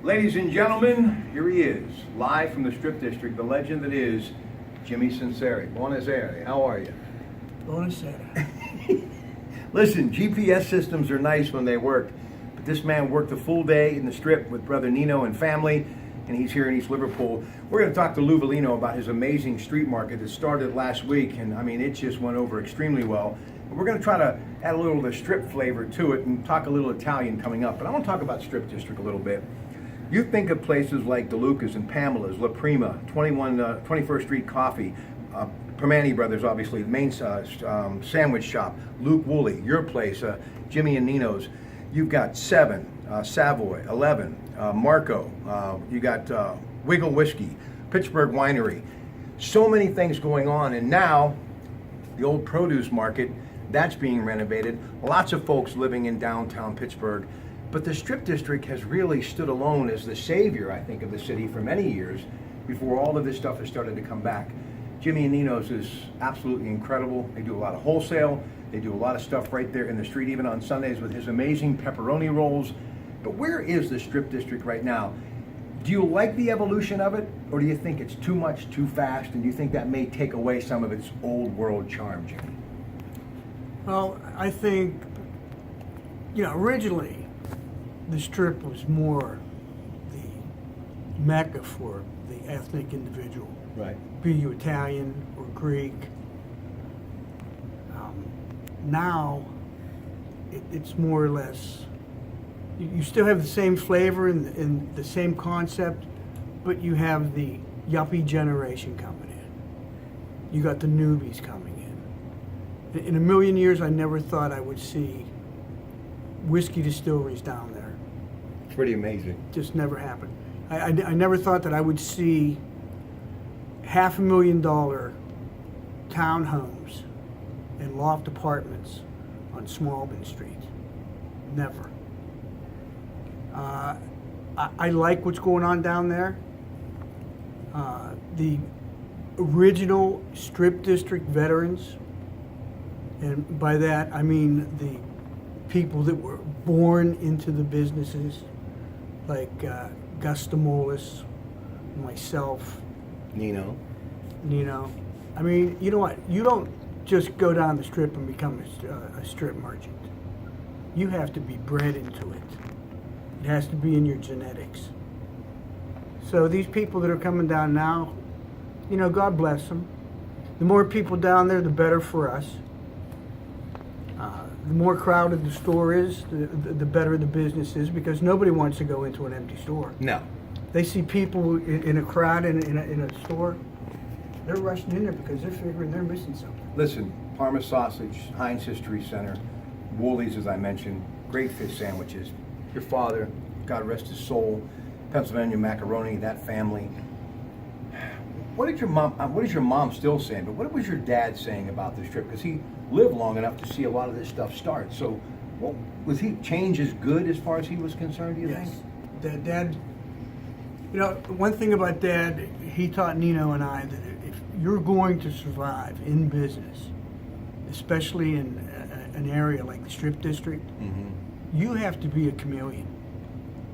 Ladies and gentlemen, here he is, live from the Strip District, the legend that is Jimmy Sinceri. Buonasera, how are you? Buonasera. Listen, GPS systems are nice when they work, but this man worked a full day in the Strip with brother Nino and family, and he's here in East Liverpool. We're going to talk to Lou Volino about his amazing street market that started last week, and I mean, it just went over extremely well. But we're going to try to add a little of the Strip flavor to it and talk a little Italian coming up. But I want to talk about Strip District a little bit. You think of places like DeLuca's and Pamela's, La Prima, 21st Street Coffee, Primanti Brothers, obviously, main sandwich shop, Luke Woolley, your place, Jimmy and Nino's. You've got 7, Savoy, 11, Marco, you got Wiggle Whiskey, Pittsburgh Winery. So many things going on, and now the old produce market, that's being renovated. Lots of folks living in downtown Pittsburgh. But the Strip District has really stood alone as the savior, I think, of the city for many years before all of this stuff has started to come back. Jimmy and Nino's is absolutely incredible. They do a lot of wholesale. They do a lot of stuff right there in the street, even on Sundays with his amazing pepperoni rolls. But where is the Strip District right now? Do you like the evolution of it, or do you think it's too much, too fast, and do you think that may take away some of its old world charm, Jimmy? Well, I think, originally the Strip was more the mecca for the ethnic individual. Right. Be you Italian or Greek. Now, it's more or less, you still have the same flavor and the same concept, but you have the yuppie generation coming in. You got the newbies coming in. In a million years, I never thought I would see whiskey distilleries down there. It's pretty amazing. Just never happened. I never thought that I would see $500,000 townhomes and loft apartments on Smallbin Street. Never. I like what's going on down there. The original Strip District veterans, and by that I mean the people that were born into the businesses, like Gus Demolis, myself, Nino. I mean, you know what? You don't just go down the Strip and become a strip merchant. You have to be bred into it. It has to be in your genetics. So these people that are coming down now, God bless them. The more people down there, the better for us. The more crowded the store is, the better the business is, because nobody wants to go into an empty store. No. They see people in a crowd in a store, they're rushing in there because they're figuring they're missing something. Listen, Parma sausage, Heinz History Center, Woolies, as I mentioned, great fish sandwiches. Your father, God rest his soul, Pennsylvania macaroni, that family. What is your mom still saying? But what was your dad saying about the Strip? Because he lived long enough to see a lot of this stuff start. So, was he change as good as far as he was concerned? Do you think? Dad. One thing about Dad, he taught Nino and I that if you're going to survive in business, especially in an area like the Strip District, you have to be a chameleon.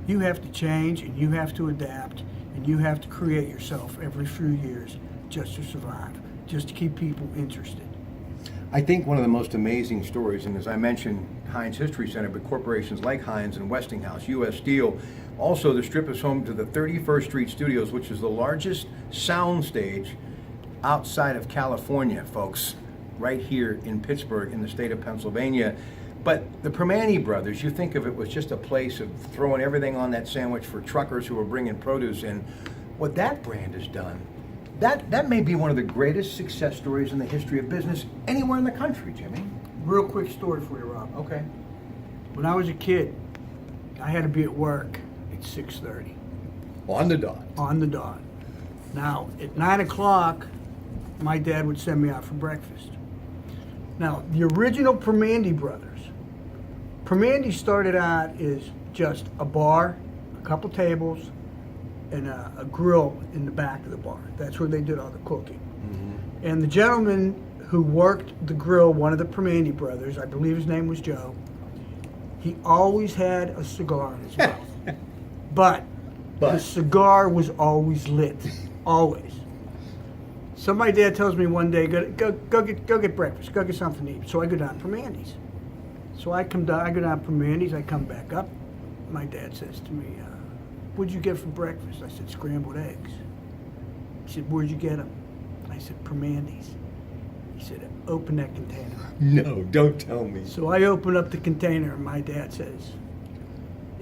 You have to change, and you have to adapt, and you have to create yourself every few years just to survive, just to keep people interested. I think one of the most amazing stories, and as I mentioned, Heinz History Center, but corporations like Heinz and Westinghouse, U.S. Steel. Also, the Strip is home to the 31st Street Studios, which is the largest sound stage outside of California, folks, right here in Pittsburgh in the state of Pennsylvania. But the Primanti Brothers, you think of it was just a place of throwing everything on that sandwich for truckers who are bringing produce in. What that brand has done, that may be one of the greatest success stories in the history of business anywhere in the country, Jimmy. Real quick story for you, Rob. Okay. When I was a kid, I had to be at work at 6:30. On the dot. On the dot. Now, at 9 o'clock, my dad would send me out for breakfast. Now, the original Primanti Brothers, Primanti started out as just a bar, a couple tables, and a grill in the back of the bar. That's where they did all the cooking. And the gentleman who worked the grill, one of the Primanti brothers, I believe his name was Joe, he always had a cigar in his mouth. But the cigar was always lit, always. So my dad tells me one day, go get breakfast, go get something to eat. So I go down for Mandy's. So I go down for Mandy's, I come back up. My dad says to me, what'd you get for breakfast? I said, scrambled eggs. He said, where'd you get them? I said, Mandy's. He said, open that container. No, don't tell me. So I open up the container and my dad says,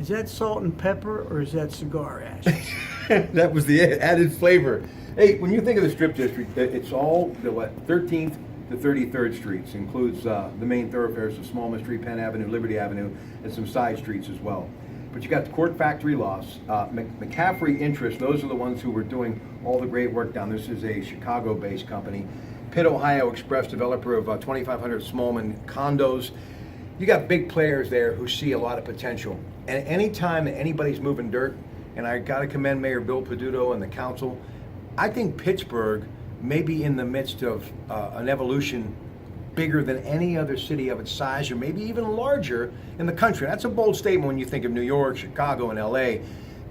is that salt and pepper or is that cigar ash? That was the added flavor. Hey, when you think of the Strip District, it's all the 13th to 33rd Streets. Includes the main thoroughfares of Smallman Street, Penn Avenue, Liberty Avenue, and some side streets as well. But you got the Court Factory Loss, McCaffrey Interest. Those are the ones who were doing all the great work down. This is a Chicago-based company. Pitt, Ohio Express, developer of 2,500 Smallman condos. You got big players there who see a lot of potential. And anytime that anybody's moving dirt, and I got to commend Mayor Bill Peduto and the council, I think Pittsburgh may be in the midst of an evolution bigger than any other city of its size, or maybe even larger in the country. That's a bold statement when you think of New York, Chicago, and LA.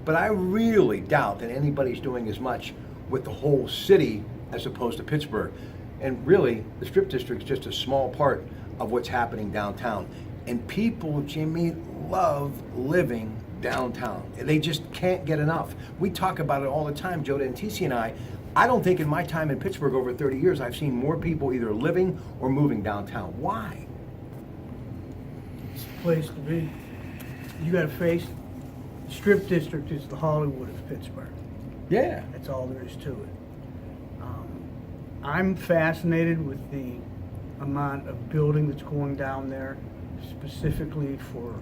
But I really doubt that anybody's doing as much with the whole city as opposed to Pittsburgh. And really, the Strip District is just a small part of what's happening downtown. And people, Jimmy, love living downtown. They just can't get enough. We talk about it all the time, Joe Dentisi and I don't think in my time in Pittsburgh over 30 years I've seen more people either living or moving downtown. Why? It's the place to be. You got to face, Strip District is the Hollywood of Pittsburgh. Yeah. That's all there is to it. I'm fascinated with the amount of building that's going down there, specifically for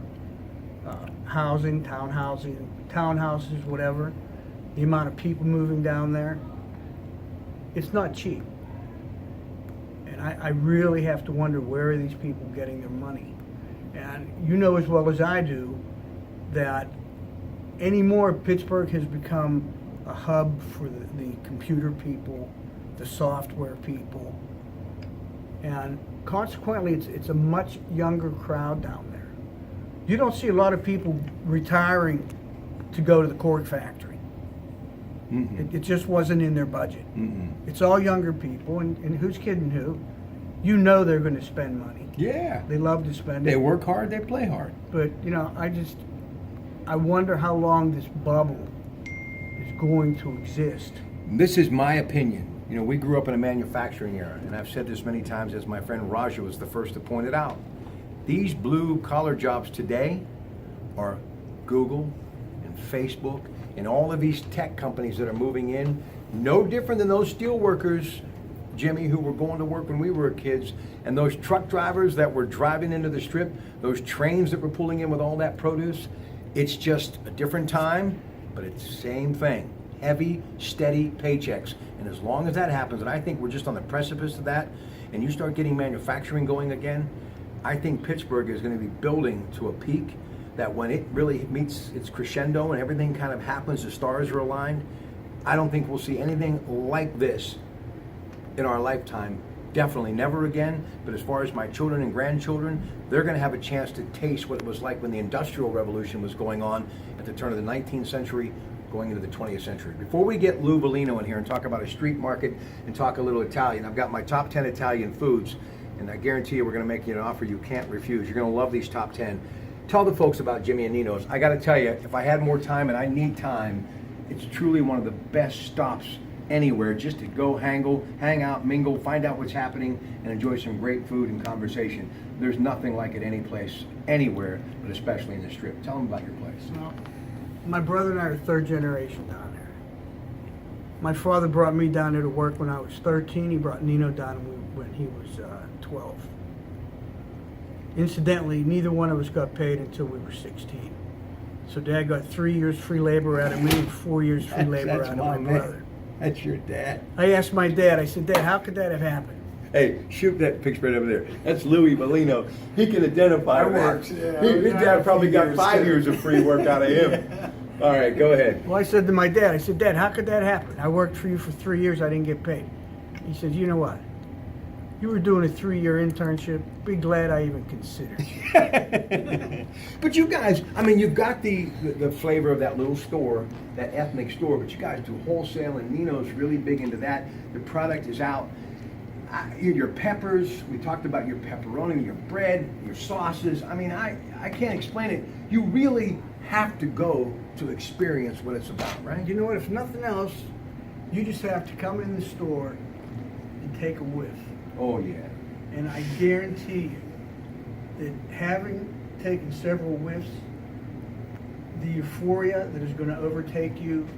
housing, townhouses, whatever. The amount of people moving down there. It's not cheap. And I really have to wonder, where are these people getting their money? And you know as well as I do that anymore Pittsburgh has become a hub for the computer people, the software people, and consequently it's a much younger crowd down there. You don't see a lot of people retiring to go to the cork factory. It just wasn't in their budget. It's all younger people, and who's kidding who? You know they're going to spend money. Yeah. They love to spend They it. work hard, they play hard. But, you know, I wonder how long this bubble is going to exist. This is my opinion. You know, we grew up in a manufacturing era, and I've said this many times, as my friend Raja was the first to point it out. These blue-collar jobs today are Google and Facebook and all of these tech companies that are moving in, no different than those steel workers, Jimmy, who were going to work when we were kids, and those truck drivers that were driving into the Strip, those trains that were pulling in with all that produce. It's just a different time, but it's the same thing. Heavy, steady paychecks. And as long as that happens, and I think we're just on the precipice of that, and you start getting manufacturing going again, I think Pittsburgh is going to be building to a peak that when it really meets its crescendo and everything kind of happens, the stars are aligned, I don't think we'll see anything like this in our lifetime. Definitely never again. But as far as my children and grandchildren, they're going to have a chance to taste what it was like when the Industrial Revolution was going on at the turn of the 19th century, going into the 20th century. Before we get Lou Bellino in here and talk about a street market and talk a little Italian, I've got my top 10 Italian foods, and I guarantee you we're going to make you an offer you can't refuse. You're going to love these top 10. Tell the folks about Jimmy and Nino's. I got to tell you, if I had more time, and I need time, it's truly one of the best stops anywhere, just to go hang out, mingle, find out what's happening, and enjoy some great food and conversation. There's nothing like it any place, anywhere, but especially in the Strip. Tell them about your place. Well, my brother and I are third generation down there. My father brought me down there to work when I was 13. He brought Nino down when he was 12. Incidentally, neither one of us got paid until we were 16. So Dad got 3 years free labor out of me and 4 years free labor out of my brother. That's your dad. I asked my dad, I said, Dad, how could that have happened? Hey, shoot that picture right over there. That's Louis Bellino. He can identify that. His dad probably got 5 years of free work out of him. All right, go ahead. Well, I said to my dad, I said, Dad, how could that happen? I worked for you for 3 years, I didn't get paid. He said, you know what? You were doing a 3-year internship. Be glad I even considered. But you guys, I mean, you've got the flavor of that little store, that ethnic store, but you guys do wholesale, and Nino's really big into that. The product is out. Your peppers, we talked about your pepperoni, your bread, your sauces. I mean, I can't explain it. You really have to go to experience what it's about, right? You know what? If nothing else, you just have to come in the store and take a whiff. Oh, yeah. And I guarantee you that having taken several whiffs, the euphoria that is going to overtake you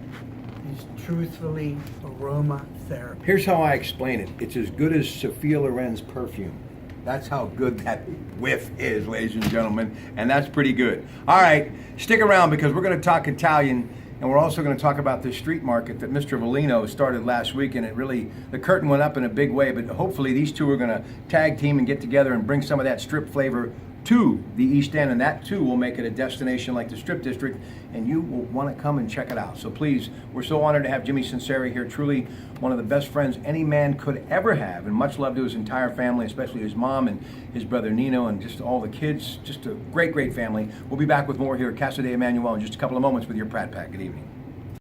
is truthfully aromatherapy. Here's how I explain it. It's as good as Sophia Loren's perfume. That's how good that whiff is, ladies and gentlemen, and that's pretty good. All right, stick around because we're going to talk Italian, and we're also going to talk about this street market that Mr. Volino started last week, and it really, the curtain went up in a big way, but hopefully these two are going to tag team and get together and bring some of that strip flavor to the East End, and that too will make it a destination like the Strip District, and you will want to come and check it out. So please, we're so honored to have Jimmy Sinceri here, truly one of the best friends any man could ever have, and much love to his entire family, especially his mom and his brother Nino and just all the kids. Just a great, great family. We'll be back with more here at Casa de Emmanuel in just a couple of moments with your Pratt Pack. Good evening.